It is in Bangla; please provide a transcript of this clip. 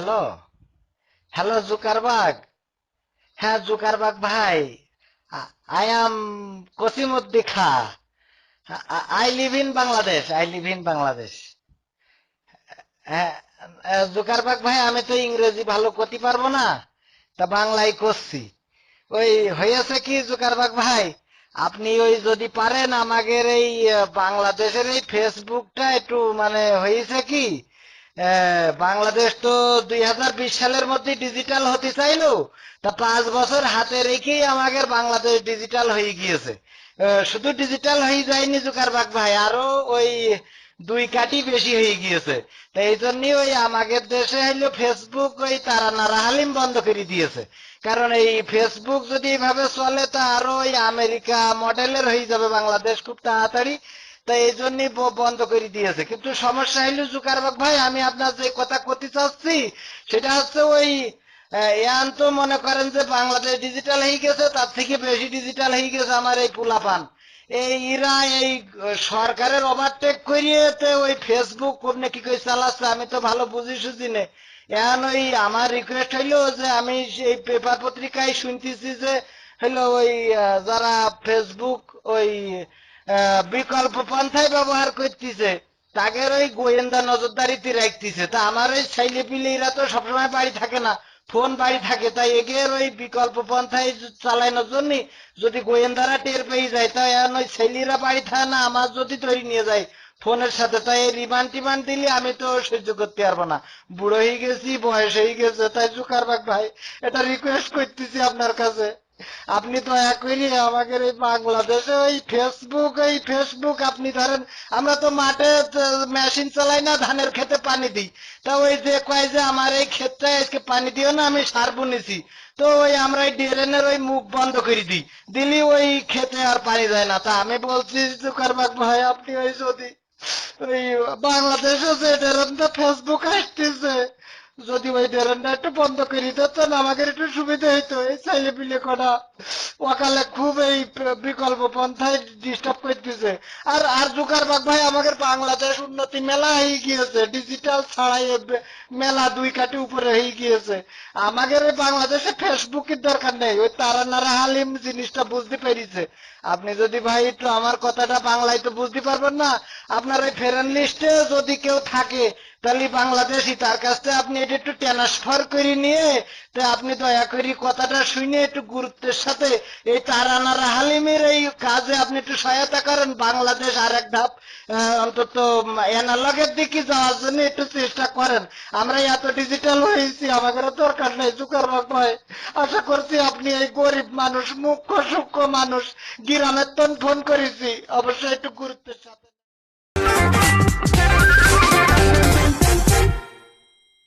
হ্যালো। হ্যালো জুকারবাগ। হ্যাঁ জুকারবাগ ভাই। আই অ্যাম কসিমউদ্দি খা। I live in Bangladesh, I live in Bangladesh. হ্যাঁ। জুকারবাগ ভাই, আমি তো ইংরেজি ভালো করতে পারবো না, তা বাংলায় করছি। ওই হয়েছে কি জুকারবাগ ভাই, আপনি ওই যদি পারেন আমাদের এই বাংলাদেশের এই ফেসবুকটা একটু মানে হয়েছে কি, বাংলাদেশ তো 2020 সালের মধ্যে ডিজিটাল হতে চাইলো, তা 5 বছর হাতে রেখেই আমাদের বাংলাদেশ ডিজিটাল হয়ে গিয়েছে। শুধু ডিজিটাল হয়ে যায়নি জুকারবাগ ভাই, আরো ওই 2 কাঠি বেশি হয়ে গিয়েছে। তো এই জন্যই ওই আমাদের দেশে হইলো ফেসবুক ওই তারা নারাহালিম বন্ধ করে দিয়েছে। কারণ এই ফেসবুক যদি এভাবে চলে তা আরো ওই আমেরিকা মডেলের হয়ে যাবে বাংলাদেশ খুব তাড়াতাড়ি। তাই এই জন্যই বন্ধ করে দিয়েছে। কিন্তু সমস্যা হইলো জুকারবাগ ভাই, আমি আপনার যে কথা করতে চাচ্ছি সেটা হচ্ছে ওই ইয়ান তো মনে করেন যে বাংলাদেশ ডিজিটাল হয়ে গেছে, তার থেকে বেশি ডিজিটাল হয়ে গেছে আমার এই পোলাপান। এই ইরা এই সরকারের ওভারটেক করিয়ে ওই ফেসবুক কোনে কি করে চালাচ্ছে আমি তো ভালো বুঝি সুঝি নে। এখন ওই আমার রিকোয়েস্ট হইলো যে আমি এই পেপার পত্রিকায় শুনতেছি যে হইলো ওই যারা ফেসবুক ওই বিকল্প পন্থায় ব্যবহার করতেছে তাদের ওই গোয়েন্দা নজরদারিতে রাখতেছে। তা আমার ওই ছেলে পিলেরা তো সবসময় বাড়ি থাকে না, ফোন বাড়ি থাকে, তাই এগের ওই বিকল্প পন্থায় চালানোর জন্য যদি গোয়েন্দারা টের পেয়ে যায় তাই এখন ওই ছেলেরা বাড়ি থাকে না, আমার যদি ধরে নিয়ে যায় ফোনের সাথে, তাই রিমান্ড টিমান্ড দিলে আমি তো সহ্য করতে পারবো না, বুড়ো হয়ে গেছি, বয়স হয়ে গেছে। তাই জুকারবাগ ভাই, এটা রিকোয়েস্ট করতেছি আপনার কাছে, আপনি দয়া করে আমাদের এই বাংলাদেশে ওই ফেসবুক আপনি ধরেন, আমরা তো মাঠে মেশিন চালাই না, ধানের খেতে পানি দিই। তা ওই যে কয় যে আমার এই ক্ষেতটায় আজকে পানি দিও না, আমি সার বুনেছি, তো ওই আমরা এই ড্রেনের ওই মুখ বন্ধ করে দিই, দিলি ওই খেতে আর পানি যায় না। তা আমি বলছি জুকারবাগ ভাই, আপনি ওই যদি ওই বাংলাদেশে যে ড্রেনটা ফেসবুক আসতেছে, যদি ওই ড্রেনটা একটু বন্ধ করে দিতেন আমাদের একটু সুবিধা হইতো। এই ছেলে পিলে কটা ওকালে খুব এই বিকল্প পন্থায় ডিস্টার্ব করতেছে। আর আর জুকারবাগ ভাই, আমাদের বাংলাদেশ উন্নতি মেলা হয়ে গিয়েছে, ডিজিটাল ছাড়াই মেলা 2 কাঠি উপরে হয়ে গিয়েছে। আমাদের এই বাংলাদেশে ফেসবুকের দরকার নেই, ওই তারা নারা হালিম জিনিসটা বুঝতে পেরেছে। আপনি যদি ভাই একটু আমার কথাটা বাংলায় তো বুঝতে পারবেন না, আপনার ওই ফ্রেন্ড লিস্টে যদি কেউ থাকে তাহলে বাংলাদেশি, তার কাছ থেকে আপনি এটা একটু ট্রান্সফার করে নিয়ে তো আপনি দয়া করে কথাটা শুনে একটু গুরুত্বের সাথে এই তারানারা হালিমের এই কাজে আপনি একটু সহায়তা করেন। বাংলাদেশ আর এক ধাপ অন্তত অ্যানালগের দিকে যাওয়ার জন্য একটু চেষ্টা করেন। আমরা এত ডিজিটাল হয়েছি, আমাদের দরকার নেই জুকারবাগ ভাই। আশা করছি আপনি এই গরিব মানুষ, মুখ্য সূক্ষ্ম মানুষ, গ্রামের তন ফোন করেছি, অবশ্যই একটু গুরুত্বের সাথে